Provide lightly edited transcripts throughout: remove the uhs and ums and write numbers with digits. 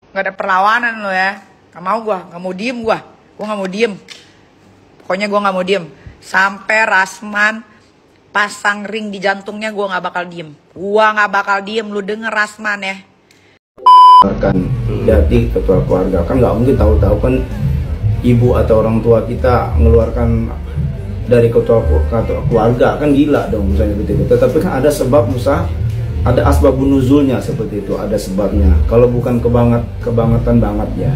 Nggak ada perlawanan lo ya. Nggak mau gue, nggak mau diem gue. Gue nggak mau diem. Pokoknya gue nggak mau diem. Sampai Rasman pasang ring di jantungnya, gue nggak bakal diem. Gue nggak bakal diem. Lu denger Rasman ya. Kan jadi ketua keluarga kan nggak mungkin tahu-tahu kan ibu atau orang tua kita mengeluarkan dari ketua keluarga, kan gila dong misalnya begitu. Tetapi kan ada sebab, ada asbabun nuzulnya seperti itu, ada sebabnya. Kalau bukan kebangetan banget ya.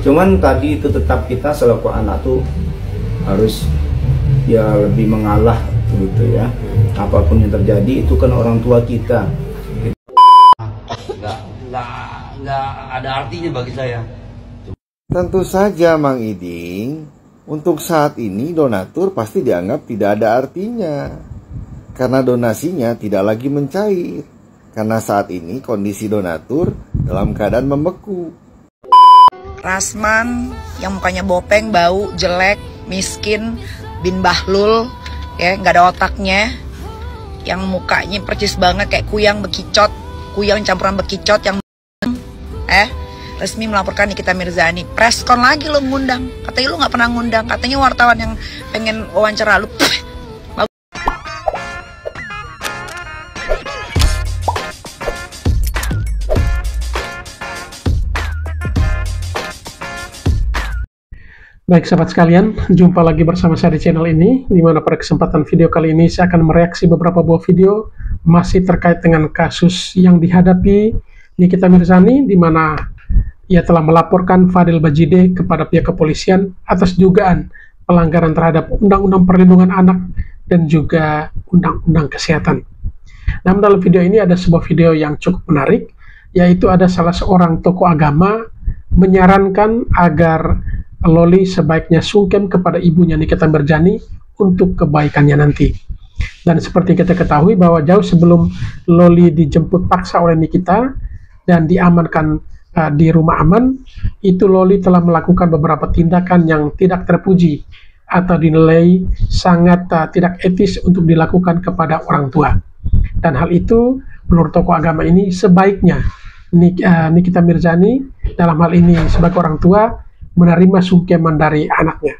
Cuman tadi itu tetap kita selaku anak tuh harus ya lebih mengalah gitu ya. Apapun yang terjadi itu kan orang tua kita. Nggak ada artinya bagi saya. Tentu saja Mang Iding, untuk saat ini donatur pasti dianggap tidak ada artinya, karena donasinya tidak lagi mencair, karena saat ini kondisi donatur dalam keadaan membeku. Rasman yang mukanya bopeng, bau, jelek, miskin, bin Bahlul, ya nggak ada otaknya, yang mukanya percis banget kayak kuyang bekicot, kuyang campuran bekicot yang resmi melaporkan Nikita Mirzani. Preskon lagi lo ngundang, katanya lu nggak pernah ngundang, katanya wartawan yang pengen wawancara lu. Baik sahabat sekalian, jumpa lagi bersama saya di channel ini, di mana pada kesempatan video kali ini saya akan mereaksi beberapa buah video masih terkait dengan kasus yang dihadapi Nikita Mirzani, di mana ia telah melaporkan Fadil Bajide kepada pihak kepolisian atas dugaan pelanggaran terhadap Undang-Undang Perlindungan Anak dan juga Undang-Undang Kesehatan. Namun dalam video ini ada sebuah video yang cukup menarik, yaitu ada salah seorang tokoh agama menyarankan agar Loli sebaiknya sungkem kepada ibunya Nikita Mirzani untuk kebaikannya nanti. Dan seperti kita ketahui bahwa jauh sebelum Loli dijemput paksa oleh Nikita dan diamankan di rumah aman, itu Loli telah melakukan beberapa tindakan yang tidak terpuji atau dinilai sangat tidak etis untuk dilakukan kepada orang tua. Dan hal itu menurut tokoh agama ini sebaiknya Nikita Mirzani dalam hal ini sebagai orang tua menerima sungkeman dari anaknya.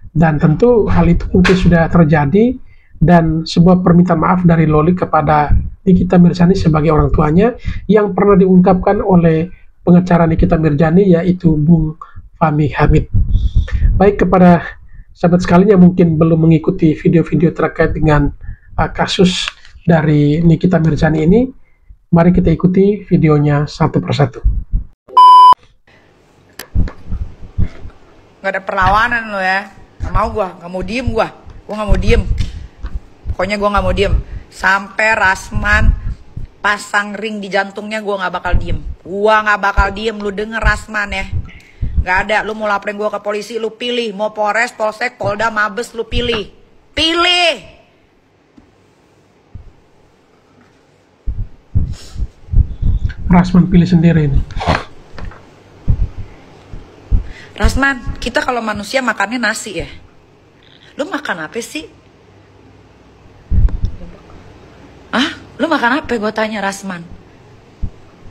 Dan tentu hal itu mungkin sudah terjadi, dan sebuah permintaan maaf dari Loli kepada Nikita Mirzani sebagai orang tuanya yang pernah diungkapkan oleh pengacara Nikita Mirzani, yaitu Bung Fahmi Hamid. Baik, kepada sahabat sekalian yang mungkin belum mengikuti video-video terkait dengan kasus dari Nikita Mirzani ini, mari kita ikuti videonya satu persatu. Nggak ada perlawanan lo ya. Nggak mau gue, nggak mau diem gue. Gue nggak mau diem. Pokoknya gue nggak mau diem. Sampai Rasman pasang ring di jantungnya, gue nggak bakal diem. Gue nggak bakal diem. Lu denger Rasman ya. Nggak ada. Lu mau laporin gue ke polisi, lu pilih. Mau Polres, Polsek, Polda, Mabes, lu pilih. Pilih. Rasman pilih sendiri ini. Rasman, kita kalau manusia makannya nasi ya. Lu makan apa sih? Lu makan apa? Gue tanya Rasman.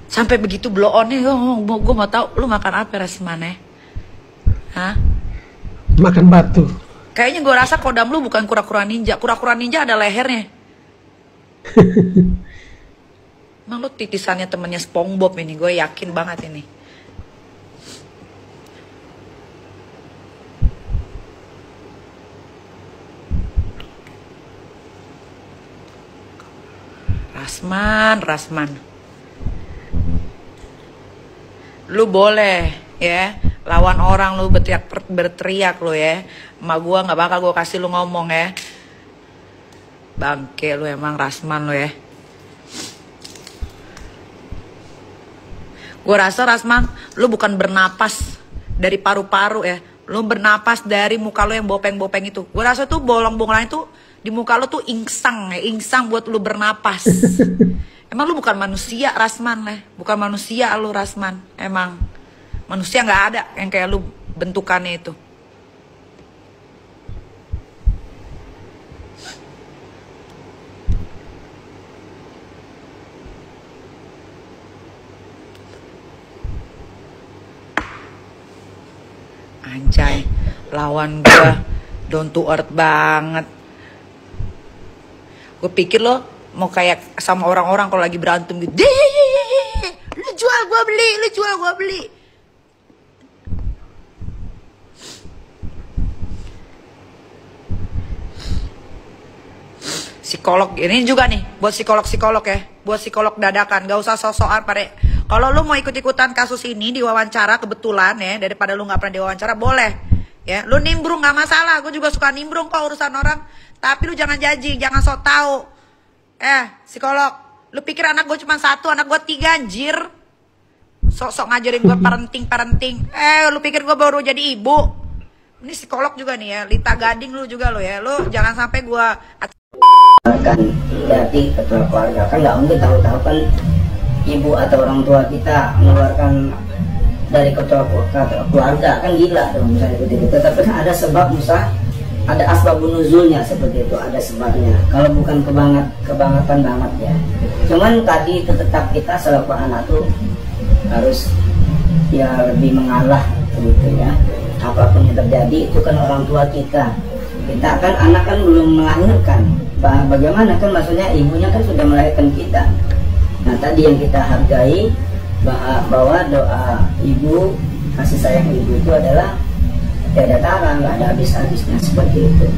Sampai begitu blow on-nya, gue mau tahu lu makan apa Rasman ya? Makan batu. Kayaknya gue rasa kodam lu bukan kura-kura ninja. Kura-kura ninja ada lehernya. Emang lu titisannya temennya SpongeBob ini, gue yakin banget ini. Rasman, lu boleh ya lawan orang, lu berteriak lu ya, emak gua nggak bakal gua kasih lu ngomong ya, bangke lu emang Rasman lu ya. Gua rasa Rasman, lu bukan bernapas dari paru-paru ya, lu bernapas dari muka lu yang bopeng-bopeng itu. Gua rasa tuh bolong-bolongan itu di muka lo tuh insang ya, insang buat lu bernapas. Emang lu bukan manusia Rasman lah, bukan manusia lu Rasman. Emang manusia nggak ada yang kayak lu bentukannya itu. Anjay, lawan gua down to earth banget. Gue pikir lo mau kayak sama orang-orang kalau lagi berantem gitu. Lu jual gua beli, lu jual gua beli. Psikolog ini juga nih buat psikolog ya, buat psikolog dadakan, gak usah sok-sokan pada. Kalau lu mau ikut-ikutan kasus ini diwawancara kebetulan ya, daripada lu nggak pernah diwawancara, boleh ya. Lu nimbrung nggak masalah, gue juga suka nimbrung kok urusan orang. Tapi lu jangan judging, jangan sok tahu. Psikolog, lu pikir anak gue cuma 1, anak gue 3 anjir. Sok-sok ngajarin gue parenting. Lu pikir gue baru jadi ibu? Ini psikolog juga nih ya, Lita Gading lu juga lo ya. Lu jangan sampai gue kan berarti ketua keluarga kan nggak mungkin tahu-tahu kan ibu atau orang tua kita mengeluarkan dari ketua keluarga, kan gila dong misalnya seperti itu. Tapi kan ada sebab, misal ada asbabun nuzulnya seperti itu, ada sebabnya. Kalau bukan kebangetan banget ya. Cuman tadi itu tetap kita selaku anak tuh harus ya lebih mengalah gitu ya. Apapun yang terjadi itu kan orang tua kita. Kita kan anak kan belum melahirkan. Bagaimana kan maksudnya ibunya kan sudah melahirkan kita. Nah tadi yang kita hargai bahwa doa ibu, kasih sayang ibu itu adalah tiada tara, nggak ada habis-habisnya seperti itu.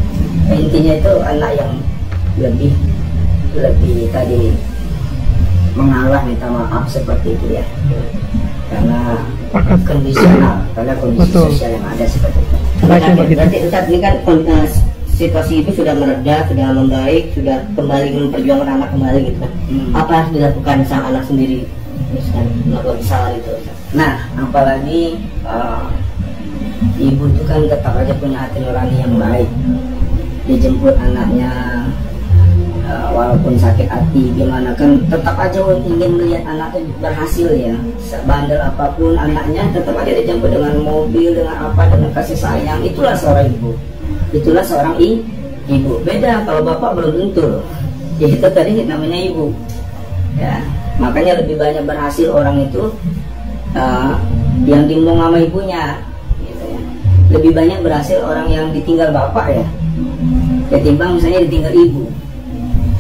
Nah, intinya itu anak yang lebih tadi mengalah, minta maaf seperti itu ya, karena kondisional, karena kondisi sosial yang ada seperti itu. Berarti Ustadz ini kan situasi itu sudah mereda, sudah membaik, sudah kembali memperjuangkan anak kembali gitu kan. Apa yang dilakukan sang anak sendiri melakukan kesalahan itu? Nah, apalagi ibu itu kan tetap aja punya hati nurani yang baik. Dijemput anaknya walaupun sakit hati gimana kan tetap aja ingin melihat anaknya berhasil ya. Sebandel apapun anaknya tetap aja dijemput dengan mobil, dengan apa, dengan kasih sayang. Itulah seorang ibu. Itulah seorang ibu. Beda kalau bapak belum tentu. Ya itu tadi namanya ibu. Ya, makanya lebih banyak berhasil orang itu yang dimong sama ibunya. Gitu ya. Lebih banyak berhasil orang yang ditinggal bapak ya, ketimbang misalnya ditinggal ibu.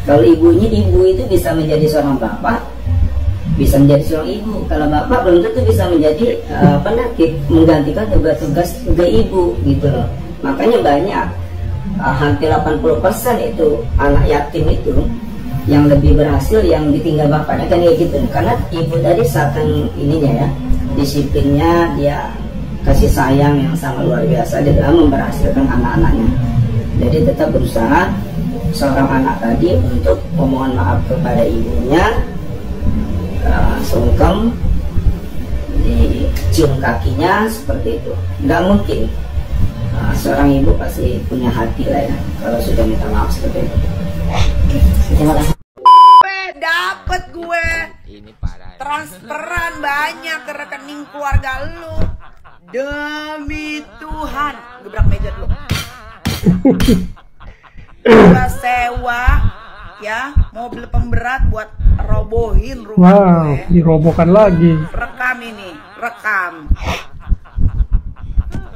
Kalau ibu itu bisa menjadi seorang bapak, bisa menjadi seorang ibu. Kalau bapak belum tentu bisa menjadi penakib, menggantikan tugas-tugas sebagai ibu gitu loh. Makanya banyak, hampir 80% itu anak yatim itu yang lebih berhasil yang ditinggal bapaknya kan kayak gitu. Karena ibu tadi saking ininya ya, disiplinnya, dia kasih sayang yang sangat luar biasa di dalam memberhasilkan anak-anaknya. Jadi tetap berusaha seorang anak tadi untuk memohon maaf kepada ibunya, sungkem, dicium kakinya seperti itu. Nggak mungkin. Seorang ibu pasti punya hati lah ya kalau sudah minta maaf seperti itu. Terima kasih. Dapet gue transferan banyak ke rekening keluarga lu. Demi Tuhan, gebrak meja dulu. Gua sewa ya mobil pemberat buat robohin rumah gue. Dirobohkan lagi. Rekam ini, rekam.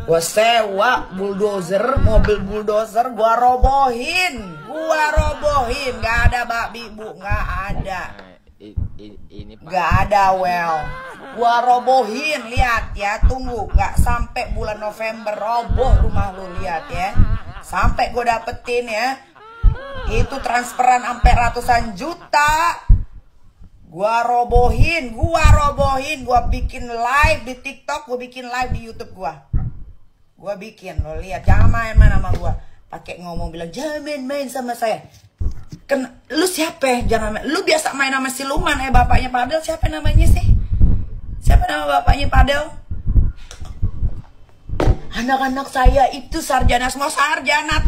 Gua sewa bulldozer, mobil bulldozer, gua robohin, gak ada babi bu, gak ada, well, gua robohin, lihat ya, tunggu, gak sampai bulan November roboh rumah lu, lihat ya, sampai gua dapetin ya, itu transferan sampai ratusan juta, gua robohin, gua bikin live di TikTok, gua bikin live di YouTube gua bikin, lo lihat, jangan main-main sama gua, pakai ngomong bilang jangan main-main sama saya. Lu siapa? Jangan main. Lu biasa main sama siluman bapaknya Padel, siapa namanya sih? Siapa nama bapaknya Padel? Anak-anak saya itu sarjana, semua sarjana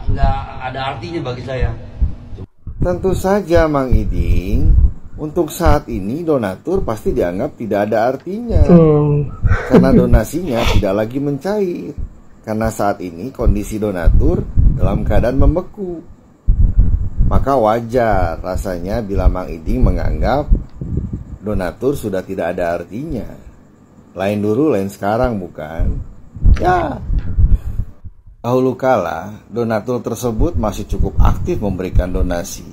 Nggak ada artinya bagi saya. Tentu saja Mang Iding, untuk saat ini donatur pasti dianggap tidak ada artinya. Karena donasinya tidak lagi mencair. Karena saat ini kondisi donatur dalam keadaan membeku. Maka wajar rasanya bila Mang Iding menganggap donatur sudah tidak ada artinya. lain dulu lain sekarang bukan? Ya, dahulu kala donatur tersebut masih cukup aktif memberikan donasi.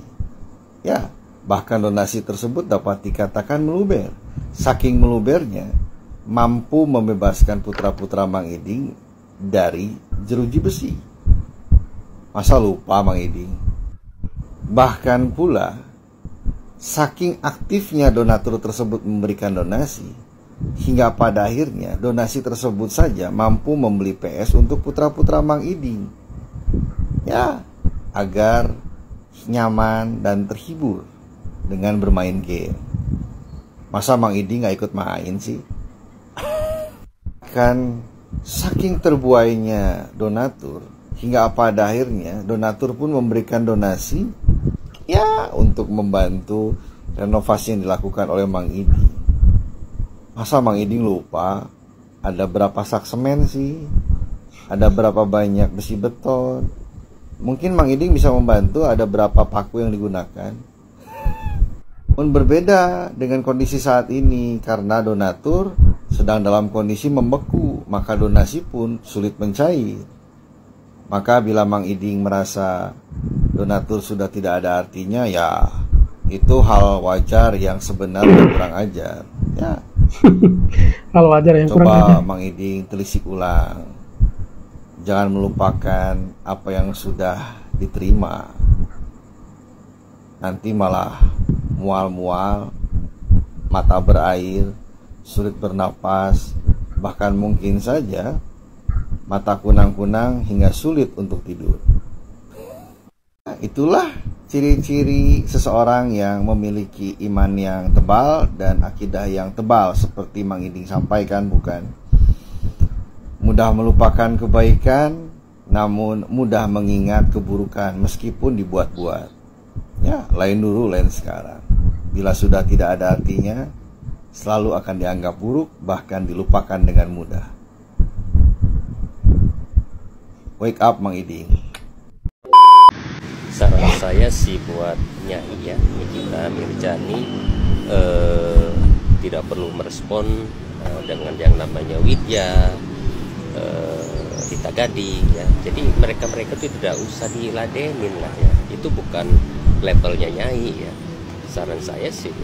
Ya, bahkan donasi tersebut dapat dikatakan meluber. Saking melubernya, mampu membebaskan putra-putra Mang Iding dari jeruji besi. Masa lupa Mang Iding? Bahkan pula, saking aktifnya donatur tersebut memberikan donasi, hingga pada akhirnya donasi tersebut saja mampu membeli PS untuk putra-putra Mang Iding. Ya, agar nyaman dan terhibur dengan bermain game. Masa Mang Iding gak ikut main sih? Kan saking terbuainya donatur, hingga pada akhirnya donatur pun memberikan donasi ya untuk membantu renovasi yang dilakukan oleh Mang Iding. Masa Mang Iding lupa ada berapa sak semen sih? Ada berapa banyak besi beton? Mungkin Mang Iding bisa membantu ada berapa paku yang digunakan. Pun berbeda dengan kondisi saat ini karena donatur sedang dalam kondisi membeku, maka donasi pun sulit mencair. Maka bila Mang Iding merasa donatur sudah tidak ada artinya, ya itu hal wajar yang sebenarnya kurang ajar. Ya. Hal wajar yang kurang ajar. Coba Mang Iding telisik ulang. Jangan melupakan apa yang sudah diterima. Nanti malah mual-mual, mata berair, sulit bernapas, bahkan mungkin saja mata kunang-kunang hingga sulit untuk tidur. Nah, itulah ciri-ciri seseorang yang memiliki iman yang tebal dan akidah yang tebal seperti Mang Iding sampaikan, bukan? Mudah melupakan kebaikan, namun mudah mengingat keburukan meskipun dibuat-buat. Ya, lain dulu lain sekarang. Bila sudah tidak ada artinya, selalu akan dianggap buruk, bahkan dilupakan dengan mudah. Wake up Mang Iding. Saran saya sih buat Nyai ya, Nikita Mirzani, tidak perlu merespon dengan yang namanya Widya, Dita Gading ya. Jadi mereka itu tidak usah diladenin lah ya. Itu bukan levelnya Nyai ya. Saran saya sih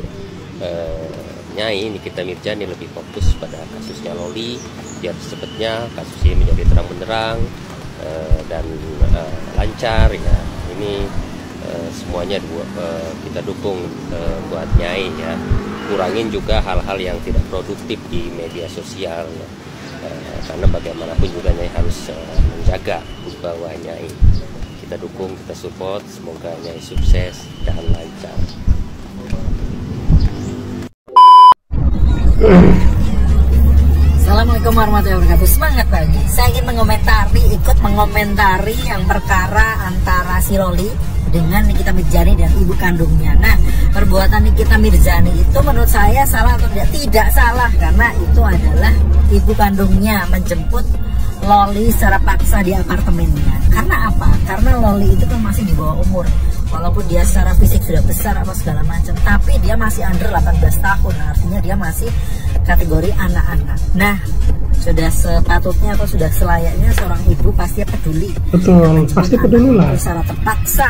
Nyai Nikita Mirzani lebih fokus pada kasusnya Loli, biar cepatnya kasus ini menjadi terang benderang dan lancar ya. Ini semuanya kita dukung buat Nyai ya. Kurangin juga hal-hal yang tidak produktif di media sosial ya. Karena bagaimanapun juga Nyai harus menjaga bahwa Nyai. Kita dukung, kita support, semoga Nyai sukses dan lancar. Assalamualaikum warahmatullahi wabarakatuh. Semangat pagi. Saya ingin ikut mengomentari yang perkara antara si Loli dengan Nikita Mirzani dan ibu kandungnya. Nah, perbuatan Nikita Mirzani itu menurut saya salah atau tidak? Tidak salah, karena itu adalah ibu kandungnya menjemput Loli secara paksa di apartemennya. Karena apa? Karena Loli itu kan masih di bawah umur. Walaupun dia secara fisik sudah besar apa segala macam, tapi dia masih under 18 tahun. Artinya dia masih kategori anak-anak. Nah, sudah sepatutnya atau sudah selayaknya seorang ibu pasti peduli. Betul, pasti peduli lah. Secara terpaksa.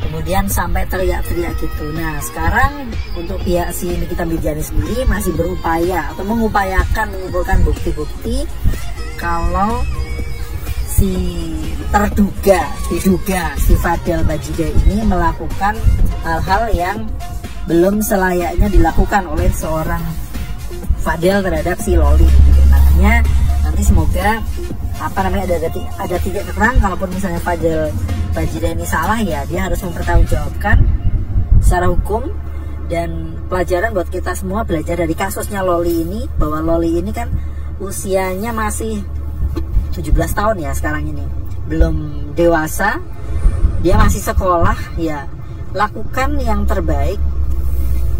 Kemudian sampai teriak-teriak gitu. Nah, sekarang untuk pihak si Nikita Mirzani sendiri masih berupaya atau mengupayakan mengumpulkan bukti-bukti kalau diduga si Fadel Bajide ini melakukan hal-hal yang belum selayaknya dilakukan oleh seorang Fadel terhadap si Loli gitu. Makanya nanti semoga ada titik terang, kalaupun misalnya Fadel Bajide ini salah ya dia harus mempertanggungjawabkan secara hukum. Dan pelajaran buat kita semua belajar dari kasusnya Loli ini, bahwa Loli ini kan usianya masih 17 tahun ya sekarang ini, belum dewasa, dia masih sekolah ya. Lakukan yang terbaik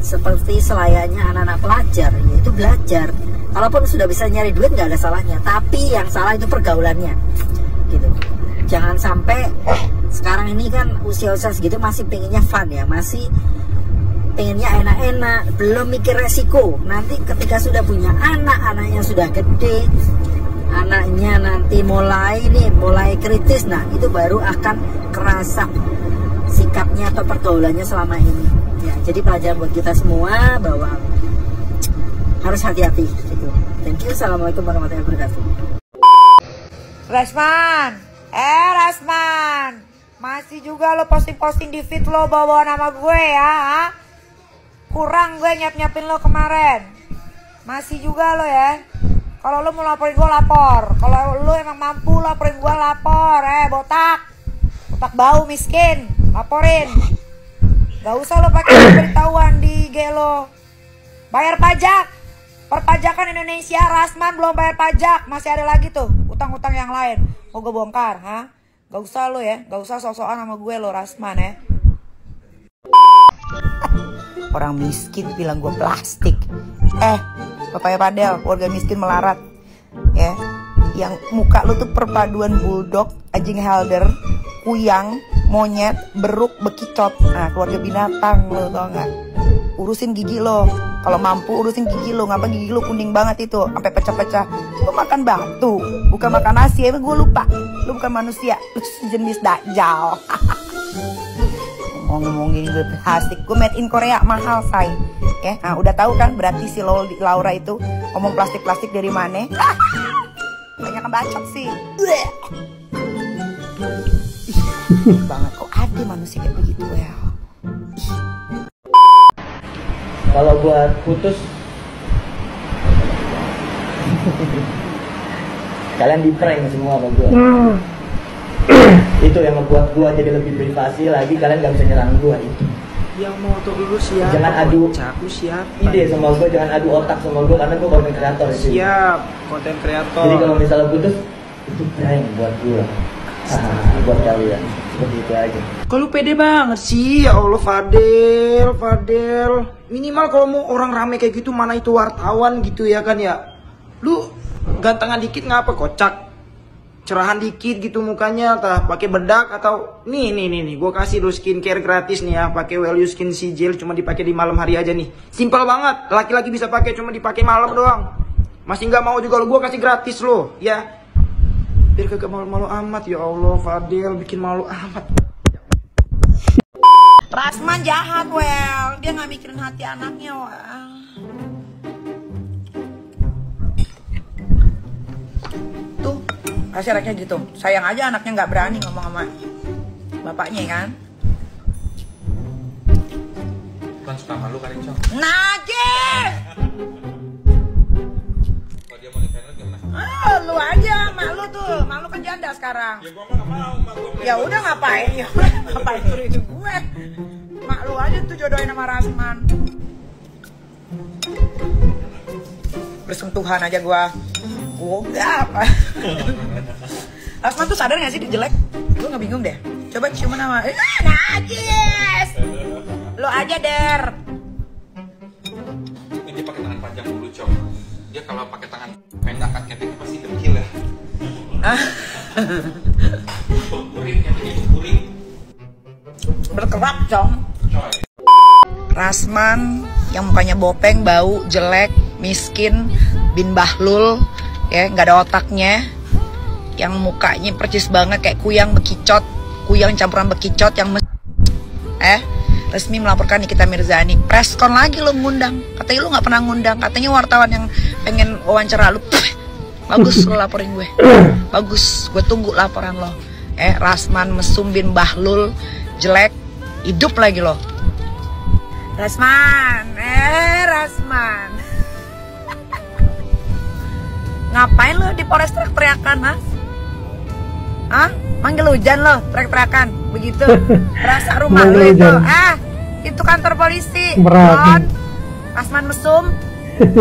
seperti selayaknya anak-anak pelajar, yaitu belajar. Kalaupun sudah bisa nyari duit nggak ada salahnya, tapi yang salah itu pergaulannya gitu. Jangan sampai sekarang ini kan usia-usia segitu masih pengennya fun ya, masih pengennya enak-enak, belum mikir resiko. Nanti ketika sudah punya anak, anaknya sudah gede, anaknya nanti mulai kritis, nah itu baru akan kerasa sikapnya atau pergaulannya selama ini. Ya, jadi pelajaran buat kita semua bahwa harus hati-hati gitu. Thank you. Assalamualaikum warahmatullahi wabarakatuh. Rasman, Rasman, masih juga lo posting-posting di feed lo bawa nama gue ya, ha? Kurang gue nyap-nyapin lo kemarin. Masih juga lo ya. Kalau lo mau laporin gue lapor. Kalau lo emang mampu laporin gue lapor. Botak bau miskin, laporin. Gak usah lo pakai pemberitahuan di IG lo. Bayar pajak. Perpajakan Indonesia, Rasman belum bayar pajak. Masih ada lagi tuh utang-utang yang lain. Mau gue bongkar, ha? Gak usah lo ya. Gak usah sok-sokan sama gue lo, Rasman ya. Orang miskin bilang gue plastik. Papaya Padel, warga miskin melarat ya. Yang muka lu tuh perpaduan bulldog, anjing helder, kuyang, monyet, beruk, bekicot. Nah, keluarga binatang lo, tau gak? Urusin gigi lo. Kalau mampu urusin gigi lo. Ngapa gigi lo kuning banget itu sampai pecah-pecah? Lu makan batu, bukan makan nasi. Emang gue lupa, lu bukan manusia, lu jenis dajjal. Ngomongin gue asik, gue made in Korea, mahal say ya. Nah, udah tahu kan berarti si Laura itu ngomong plastik-plastik dari mana? Banyak bacot sih. Banget kok ada manusia kayak begitu ya. Kalau buat putus kalian di prank semua sama gue. Itu yang membuat gue jadi lebih privasi lagi, kalian gak bisa nyerang gue itu. Yang mau tuh dulu siapa? Jangan adu aku siapa? Ide sama gue, jangan adu otak sama gue karena gue konten kreator. Siap, konten kreator. Jadi kalau misalnya putus itu prank buat gue. Buat kalian. Seperti itu aja. Kok lu pede banget sih? Ya Allah, Fadel. Minimal kalau mau orang rame kayak gitu, mana itu wartawan gitu ya kan ya. Lu gantengan dikit ngapa, kocak? Cerahan dikit gitu mukanya, entah pakai bedak atau nih gue kasih lu skincare gratis nih ya, pakai Well You Skin Sea Gel, cuma dipakai di malam hari aja nih. Simpel banget, laki-laki bisa pakai, cuma dipakai malam doang. Masih nggak mau juga lo, gue kasih gratis lo ya. Biar kagak malu-malu amat. Ya Allah, Fadel bikin malu amat. Rasman jahat, dia nggak mikirin hati anaknya, Tuh, kasih anaknya gitu. Sayang aja anaknya nggak berani ngomong sama bapaknya kan. Bukan suka malu kali, Cong. Najis! Kalau dia mau nikahin lu gimana? Lu aja, malu tuh. Malu kan janda sekarang. Ya gua mah gak mau, Ya udah ngapain ya? Ngapain suruh itu gue? Mak lu aja tuh jodohin sama Rasman. Bersentuhan aja gua enggak apa. Rasman tuh sadar gak sih dia jelek? Gue gak bingung deh. Coba ciuman sama najis. Lo aja Der. Dia pakai tangan panjang dulu, Cong. Dia kalau pakai tangan pendek kan keteknya pasti dekil ya. Kuring, keteknya itu kuring. Berkerap, Cong. Rasman yang mukanya bopeng, bau, jelek, miskin, bin bahlul, ya nggak ada otaknya, yang mukanya percis banget kayak kuyang bekicot, kuyang campuran bekicot yang resmi melaporkan Nikita Mirzani. Preskon lagi lo ngundang, katanya lo nggak pernah ngundang, katanya wartawan yang pengen wawancara lo. Bagus lo laporin gue, bagus, gue tunggu laporan lo. Rasman mesum bin bahlul, jelek, hidup lagi lo. Rasman, Rasman. Ngapain lo di Polres teriak-teriakan, Manggil hujan lo, teriak-teriakan begitu. Berasa rumah lo itu. Itu kantor polisi. Berat. Rasman mesum,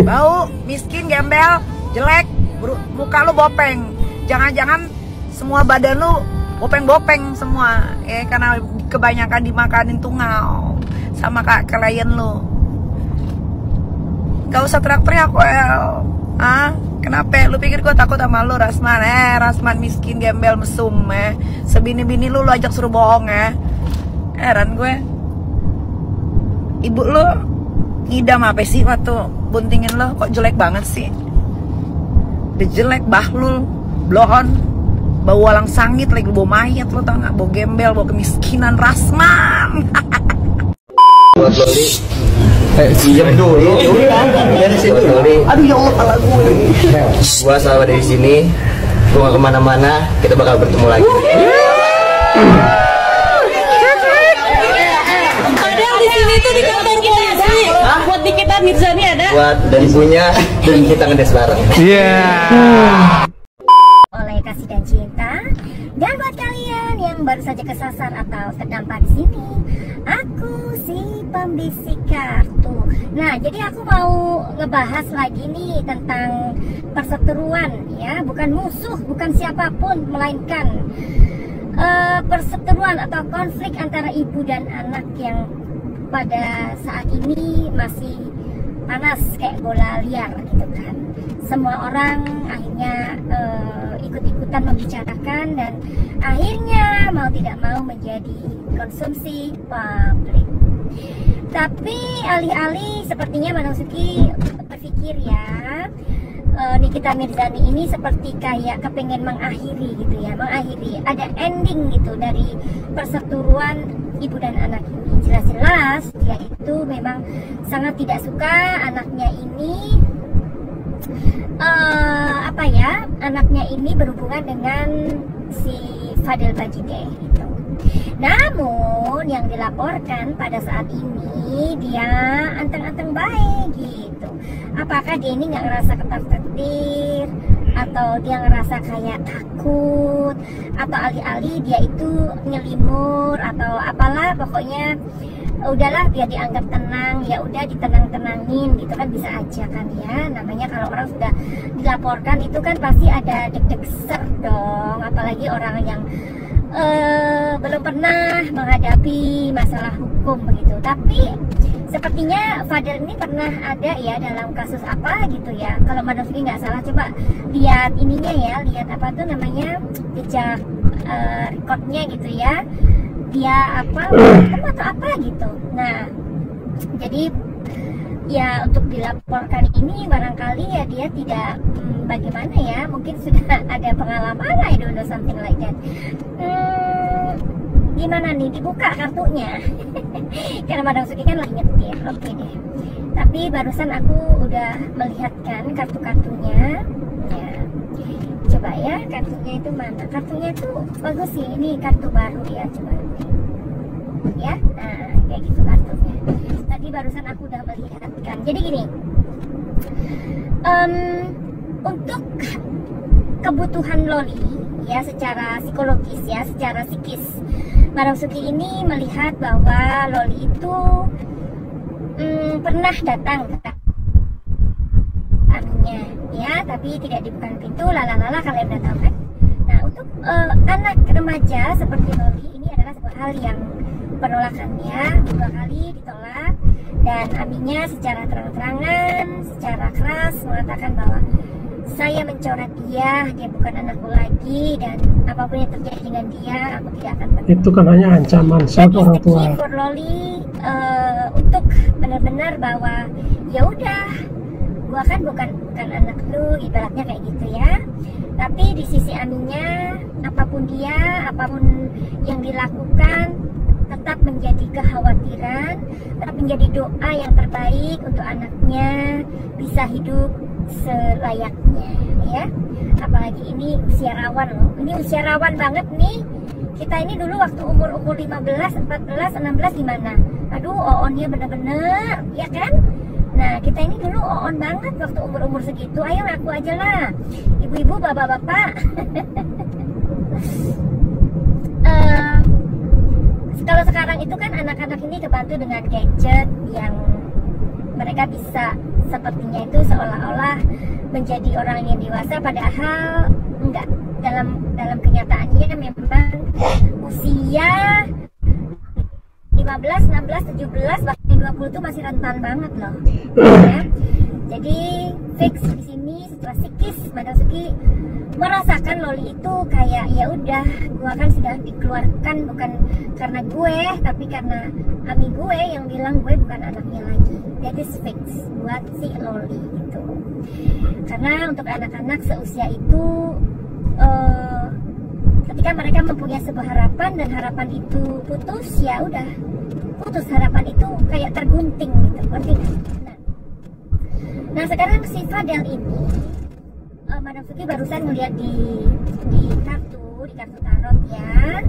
bau, miskin, gembel, jelek, muka lo bopeng. Jangan-jangan semua badan lo bopeng-bopeng semua, karena kebanyakan dimakanin tungau sama klien lo. Gak usah teriak-teriak, Kenapa? Lu pikir gue takut sama lu, Rasman? Rasman miskin, gembel, mesum, Sebini-bini lu ajak suruh bohong, Heran gue. Ibu lo ngidam apa sih waktu buntingin lo? Kok jelek banget sih? Udah jelek, bahlul, blon, bau walang sangit lagi, bau mayat lo tau gak? Bau gembel, bau kemiskinan, rasman. Buat Loli, pinjam dulu. Aduh ya Allah, pala gue. Gua selalu dari sini, gua gak kemana-mana. Kita bakal bertemu lagi. Padahal di sini tuh di kantor polisi. Buat Nikita Mirzani ada. Buat dan punya dan kita ngedes bareng. Iya. Oleh kasih dan cinta. Dan buat kalian yang baru saja kesasar atau terdampak di sini, aku si pembisik kartu. Nah, jadi aku mau ngebahas lagi nih tentang perseteruan ya, bukan musuh, bukan siapapun, melainkan perseteruan atau konflik antara ibu dan anak yang pada saat ini masih panas kayak bola liar gitu kan. Semua orang akhirnya ikut-ikutan membicarakan dan akhirnya mau tidak mau menjadi konsumsi publik. Tapi alih-alih sepertinya Manungsuki berpikir ya, Nikita Mirzani ini seperti kayak kepengen mengakhiri gitu ya, mengakhiri ada ending gitu dari perseteruan ibu dan anak ini. Jelas-jelas dia itu memang sangat tidak suka anaknya ini anaknya ini berhubungan dengan si Fadel Bajide gitu. Namun yang dilaporkan pada saat ini dia anteng-anteng baik gitu. Apakah dia ini nggak ngerasa ketar-ketir, atau dia ngerasa kayak takut, atau alih-alih dia itu nyelimur atau apalah, pokoknya udahlah biar dianggap tenang, ya udah ditenang-tenangin gitu kan, bisa aja kan ya. Namanya kalau orang sudah dilaporkan itu kan pasti ada deg-deg ser dong, apalagi orang yang belum pernah menghadapi masalah hukum begitu. Tapi sepertinya Fadel ini pernah ada ya dalam kasus apa gitu ya, kalau Manungsuki nggak salah. Coba lihat ininya ya, lihat apa tuh namanya, jejak recordnya gitu ya, dia apa atau apa gitu. Nah, jadi ya untuk dilaporkan ini barangkali ya dia tidak bagaimana ya, mungkin sudah ada pengalaman, I don't know, something like that. Gimana nih, dibuka kartunya? Karena Manungsuki kan lagi nyetir, oke deh. Tapi barusan aku udah melihatkan kartu-kartunya ya. Coba ya, kartunya itu mana? Kartunya itu bagus sih, ini kartu baru ya, coba ya, nah kayak gitu kartunya. Tadi barusan aku udah melihatkan. Jadi gini, untuk kebutuhan Loli ya, secara psikologis ya, secara psikis, Manungsuki ini melihat bahwa Loli itu pernah datang ke aminya ya, tapi tidak dibuka pintu, lalala, kalian udah tahu kan. Nah, untuk anak remaja seperti Loli ini adalah sebuah hal yang penolakannya 2 kali ditolak, dan aminya secara terang-terangan, secara keras mengatakan bahwa saya mencoret dia bukan anakku lagi, dan apapun yang terjadi dengan dia aku tidak akan peduli. Itu kan hanya ancaman saat orang tua. Jadi for Loli untuk benar-benar bahwa ya udah, gua kan bukan anak lu, ibaratnya kayak gitu ya. Tapi di sisi aminya, apapun dia, apapun yang dilakukan, tetap menjadi kekhawatiran, tetap menjadi doa yang terbaik untuk anaknya bisa hidup selayaknya ya. Apalagi ini usia rawan loh, ini usia rawan banget nih. Kita ini dulu waktu umur 15, 14, 16 gimana? Aduh, oonnya bener-bener ya kan. Nah, kita ini dulu oon banget waktu umur segitu. Ayo ngaku aja lah, ibu-ibu, bapak-bapak. Kalau sekarang itu kan anak-anak ini kebantu dengan gadget yang mereka bisa sepertinya itu seolah-olah menjadi orang yang dewasa, padahal enggak. Dalam kenyataannya memang usia 15, 16, 17 bahkan 20 itu masih rentan banget loh ya. Jadi fix di sini setelah secara psikis Madam Suki merasakan Loli itu kayak ya udah, gue kan sudah dikeluarkan bukan karena gue, tapi karena ami gue yang bilang gue bukan anaknya lagi. That is fix buat si Loli gitu. Karena untuk anak-anak seusia itu ketika mereka mempunyai sebuah harapan dan harapan itu putus, ya udah putus, harapan itu kayak tergunting gitu, ngerti gak? Nah sekarang si Fadel ini Madam Suki barusan ngeliat di kartu tarot ya,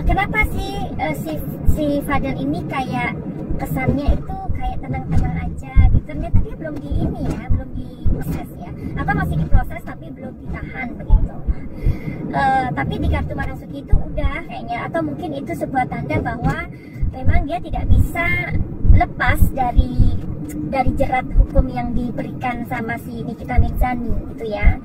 kenapa sih si Fadel ini kayak kesannya itu kayak tenang-tenang aja gitu. Ternyata dia belum di ini ya, belum diproses ya, atau masih diproses tapi belum ditahan begitu. Tapi di kartu Madam Suki itu udah kayaknya, atau mungkin itu sebuah tanda bahwa memang dia tidak bisa lepas dari jerat hukum yang diberikan sama si Nikita Mirzani gitu ya.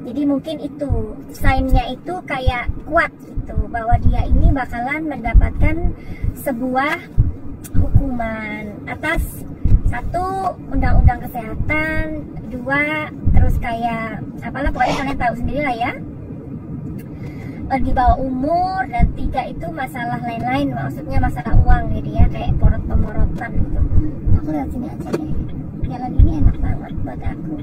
Jadi mungkin itu sign-nya itu kayak kuat gitu, bahwa dia ini bakalan mendapatkan sebuah hukuman atas satu, undang-undang kesehatan, dua, terus kayak apalah pokoknya kalian tahu sendiri lah ya, di bawah umur, dan tiga itu masalah lain-lain, maksudnya masalah uang gitu ya, kayak pemorotan gitu. Aku lihat sini aja deh, jalan ini enak banget buat aku.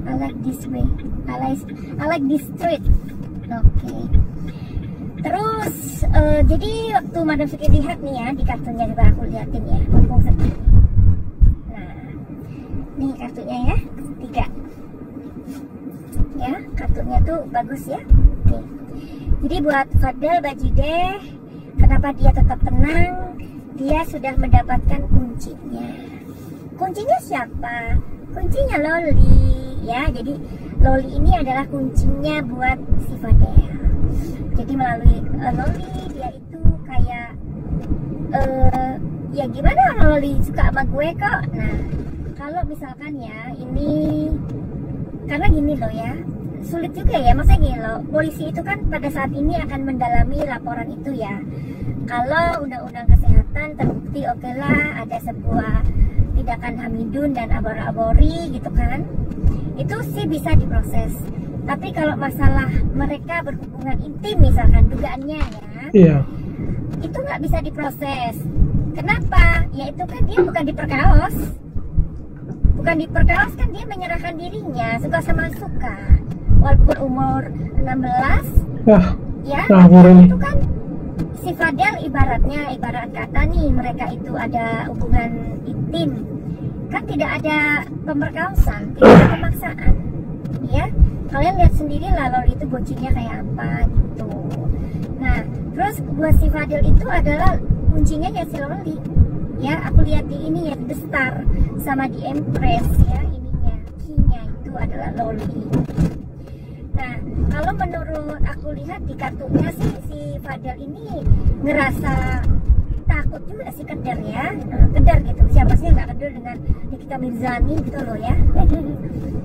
I like this way, I like this street. Oke. Terus jadi waktu Madam Suki lihat nih ya di kartunya, juga aku liatin ya, mumpung sedikit. Nah, nih kartunya ya, 3 ya, kartunya tuh bagus ya. Oke. Jadi buat Fadel Bajideh, kenapa dia tetap tenang? Dia sudah mendapatkan kuncinya. Kuncinya siapa? Kuncinya Loli ya. Jadi Loli ini adalah kuncinya buat si Fadel. Jadi melalui Loli dia itu kayak ya gimana orang Loli suka sama gue kok. Nah kalau misalkan ya ini, karena gini loh ya, sulit juga ya, maksudnya gini loh, polisi itu kan pada saat ini akan mendalami laporan itu ya. Kalau undang-undang kesehatan terbukti, oke lah ada sebuah tindakan hamidun dan abor-abori gitu kan, itu sih bisa diproses. Tapi kalau masalah mereka berhubungan intim misalkan, dugaannya ya, itu nggak bisa diproses. Kenapa? Ya itu kan dia bukan diperkaos, kan dia menyerahkan dirinya suka sama suka, walaupun umur 16 ya, itu kan si Fadel ibarat kata nih, mereka itu ada hubungan intim, kan tidak ada pemerkosaan, tidak ada pemaksaan ya. Kalian lihat sendiri lah Loli itu bocinya kayak apa gitu. Nah terus buat si Fadel itu adalah kuncinya ya si Loli ya. Aku lihat di ini ya, The Star sama di Empress ya, ininya key-nya itu adalah Loli. Nah kalau menurut aku lihat di kartunya sih, si Fadel ini ngerasa takut juga sih, keder ya, keder gitu. Siapa sih yang nggak keder dengan Nikita Mirzani gitu loh ya.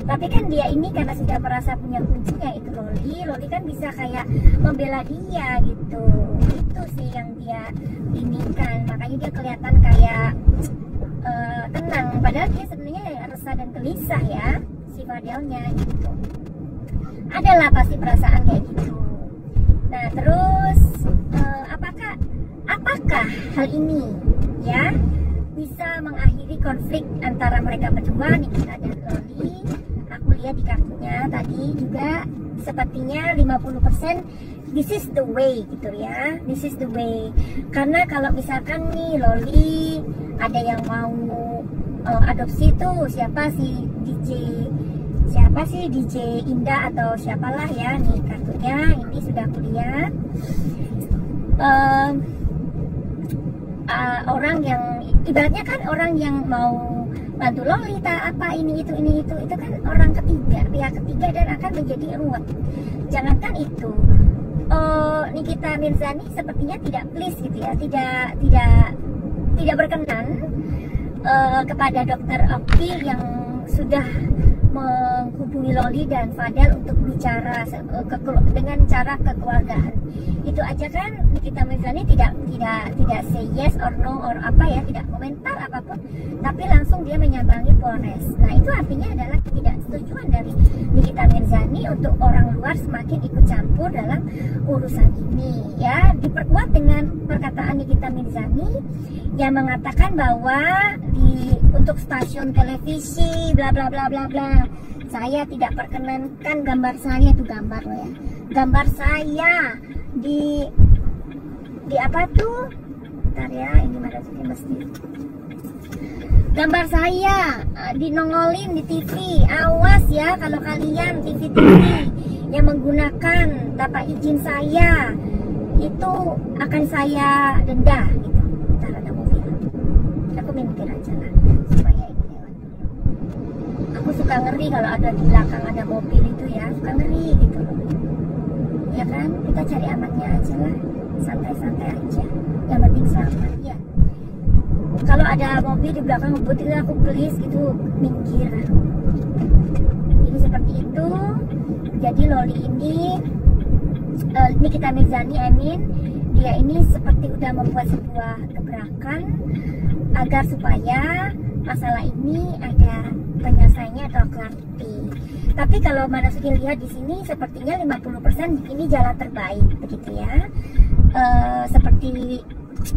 Tapi kan dia ini karena sudah merasa punya kuncinya itu Loli kan bisa kayak membela dia gitu. Itu sih yang dia inginkan, makanya dia kelihatan kayak tenang, padahal dia sebenarnya resah dan gelisah ya si Fadelnya gitu. Adalah pasti perasaan kayak gitu. Nah terus apakah hal ini ya bisa mengakhiri konflik antara mereka berdua, Nikita dan Loli? Aku lihat di kartunya tadi juga sepertinya 50% this is the way gitu ya, this is the way. Karena kalau misalkan nih Loli ada yang mau adopsi tuh, siapa sih DJ Indah atau siapalah ya, nih kartunya ini sudah aku lihat. Orang yang ibaratnya kan orang yang mau bantu Lolita apa ini itu kan orang ketiga, pihak ketiga, dan akan menjadi ruwet. Jangankan itu, Nikita Mirzani sepertinya tidak please gitu ya, tidak berkenan kepada Dokter Oki yang sudah menghubungi Loli dan Fadel untuk bicara dengan cara kekeluargaan. Itu aja kan Nikita Mirzani tidak say yes or no or apa ya, tidak komentar apapun, tapi langsung dia menyambangi Polres. Nah itu artinya adalah ketidaksetujuan dari ini untuk orang luar semakin ikut campur dalam urusan ini ya. Diperkuat dengan perkataan Nikita Mirzani yang mengatakan bahwa untuk stasiun televisi bla bla bla bla bla, saya tidak perkenankan gambar saya, itu gambar loh ya, gambar saya di apa tuh, bentar ya, ini mana sih mesti gambar saya dinongolin di TV. Awas ya kalau kalian TV yang menggunakan tanpa izin saya, itu akan saya denda gitu. Bentar, ada mobil, aku minggir aja lah supaya ini lewat. Aku suka ngeri kalau ada di belakang ada mobil itu ya, suka ngeri gitu loh ya kan. Kita cari amatnya aja lah, santai-santai aja, yang penting selamat ya. Kalau ada mobil di belakang ngebut itu aku please gitu minggir. Jadi seperti itu. Jadi Loli ini Nikita Mirzani dia ini seperti udah membuat sebuah gebrakan agar supaya masalah ini ada penyelesaiannya atau clarity. Tapi kalau Manasuki lihat di sini sepertinya 50% ini jalan terbaik begitu ya. Seperti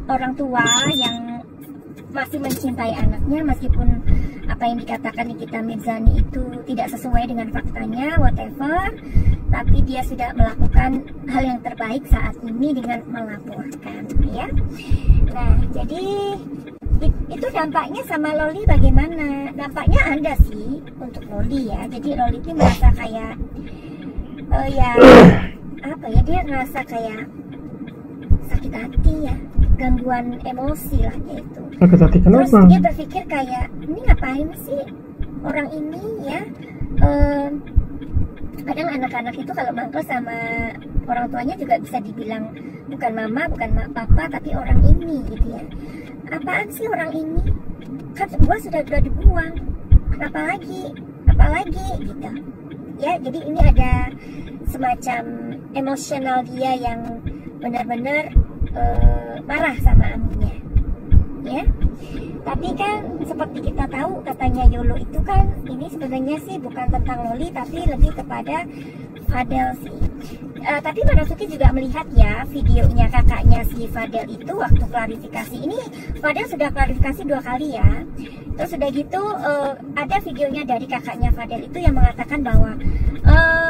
orang tua yang masih mencintai anaknya meskipun apa yang dikatakan Nikita Mirzani itu tidak sesuai dengan faktanya, whatever, tapi dia sudah melakukan hal yang terbaik saat ini dengan melaporkan ya. Nah jadi itu dampaknya sama Loli bagaimana? Dampaknya ada sih untuk Loli ya. Jadi Loli itu merasa kayak ya apa ya, dia merasa kayak sakit hati ya, gangguan emosi lah gitu. Sakit hati kenapa? Terus dia berpikir kayak, ini ngapain sih orang ini ya. Kadang anak-anak itu kalau mangkel sama orang tuanya juga bisa dibilang bukan mama, bukan papa, tapi orang ini gitu ya. Apaan sih orang ini? Kan gua sudah dibuang, apalagi gitu ya. Jadi ini ada semacam emosional dia yang benar-benar marah sama aminya ya. Tapi kan seperti kita tahu katanya Yolo itu kan ini sebenarnya sih bukan tentang Loli tapi lebih kepada Fadel sih. Tapi Manasuki juga melihat ya videonya kakaknya si Fadel itu waktu klarifikasi. Ini Fadel sudah klarifikasi 2 kali ya. Terus sudah gitu ada videonya dari kakaknya Fadel itu yang mengatakan bahwa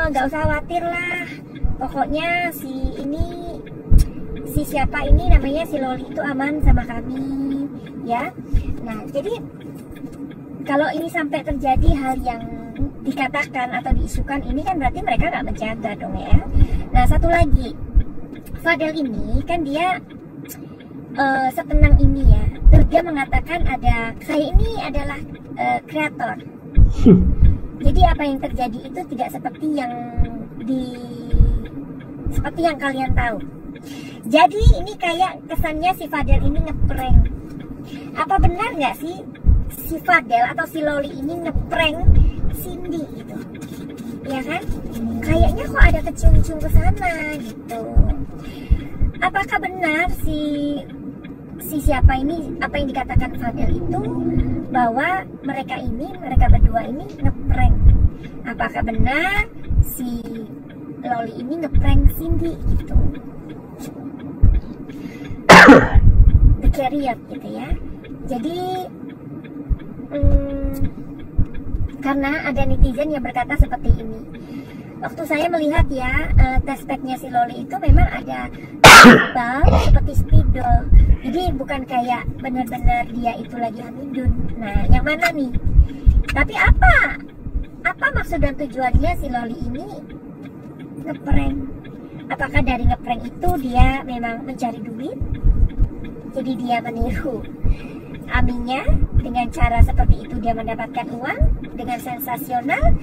nggak usah khawatir lah, pokoknya si siapa ini namanya si Loli itu aman sama kami ya. Nah jadi kalau ini sampai terjadi hal yang dikatakan atau diisukan ini kan berarti mereka nggak menjaga dong ya. Nah satu lagi, Fadel ini kan dia setenang ini ya. Terus dia mengatakan saya ini adalah kreator. Jadi apa yang terjadi itu tidak seperti yang kalian tahu. Jadi ini kayak kesannya si Fadel ini ngeprank. Apa benar nggak sih si Fadel atau si Loli ini ngeprank Cindy gitu? Ya kan? Kayaknya kok ada kecium-cium ke sana gitu. Apakah benar si siapa ini, apa yang dikatakan Fadel itu bahwa mereka berdua ini ngeprank? Apakah benar si Loli ini ngeprank Cindy gitu? The Carrier gitu ya. Jadi karena ada netizen yang berkata seperti ini. Waktu saya melihat ya test packnya si Loli itu memang ada tebal seperti spidol. Jadi bukan kayak benar-benar dia itu lagi hamidun. Nah yang mana nih? Tapi apa maksud dan tujuannya si Loli ini ngeprank? Apakah dari ngeprank itu dia memang mencari duit? Jadi dia meniru aminya dengan cara seperti itu, dia mendapatkan uang dengan sensasional.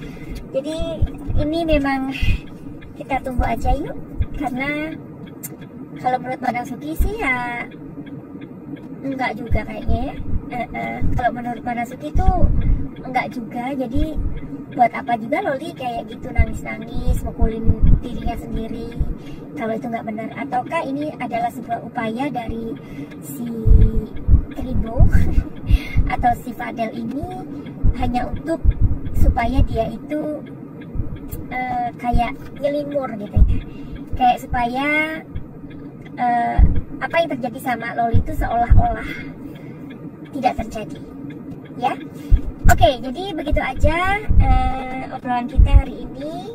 Jadi ini memang kita tunggu aja yuk, karena kalau menurut Manasuki sih ya enggak juga kayaknya ya. Kalau menurut Manasuki itu enggak juga. Jadi buat apa juga Loli kayak gitu nangis-nangis mukulin dirinya sendiri kalau itu nggak benar? Ataukah ini adalah sebuah upaya dari si Tribo atau si Fadel ini hanya untuk supaya dia itu kayak nyelimur gitu ya, kayak supaya apa yang terjadi sama Loli itu seolah-olah tidak terjadi, ya. Oke, jadi begitu aja obrolan kita hari ini.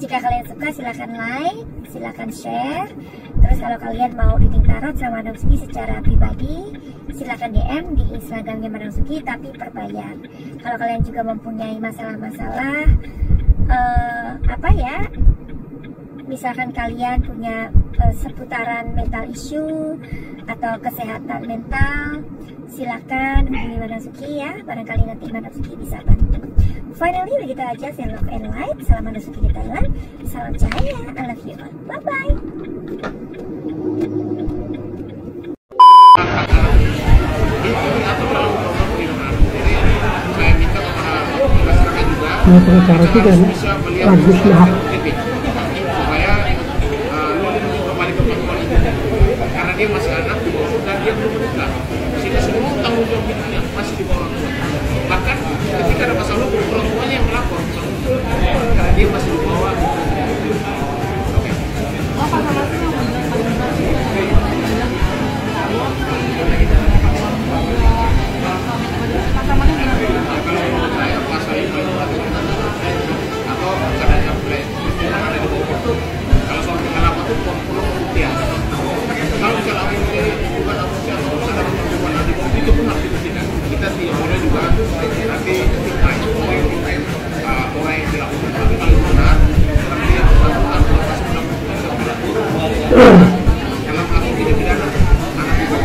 Jika kalian suka silahkan like, silahkan share. Terus kalau kalian mau reading tarot sama Madam Suki secara pribadi, silahkan DM di Instagramnya Madam Suki tapi berbayar. Kalau kalian juga mempunyai masalah-masalah apa ya, misalkan kalian punya seputaran mental issue atau kesehatan mental, silakan hubungi Madam Suki ya, barangkali nanti Madam Suki bisa bantu. Finally, begitu aja, saya love and light. Salam Madam Suki di Thailand, salam cahaya, I love you all, bye bye. Nah, pengacara juga nih, Agus Nahab. Karena dia masih anak dan dia belum menikah, sehingga semua tanggung jawab hidupnya masih di bawah orang tua. Bahkan ketika ada masalah hukum, orang tuanya yang melapor karena dia masih di bawah. Kita tidak boleh juga nanti orang yang dilakukan tapi kalau benar tapi yang bersangkutan dalam hal tidak pidana anak juga.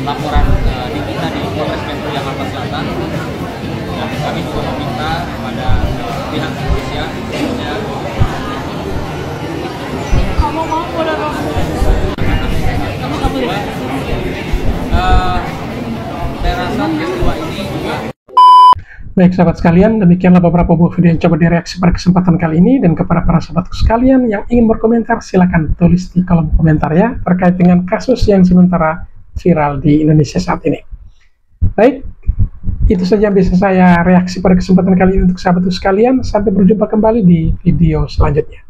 Laporan di kita di Polres Metro Jakarta Selatan, dan kami juga meminta kepada pihak kepolisian khususnya saya rasa peristiwa ini juga. Baik sahabat sekalian, demikianlah beberapa buah video yang coba direaksi pada kesempatan kali ini. Dan kepada para sahabatku sekalian yang ingin berkomentar, silahkan tulis di kolom komentar ya, terkait dengan kasus yang sementara viral di Indonesia saat ini. Baik, itu saja yang bisa saya reaksi pada kesempatan kali ini untuk sahabatku sekalian. Sampai berjumpa kembali di video selanjutnya.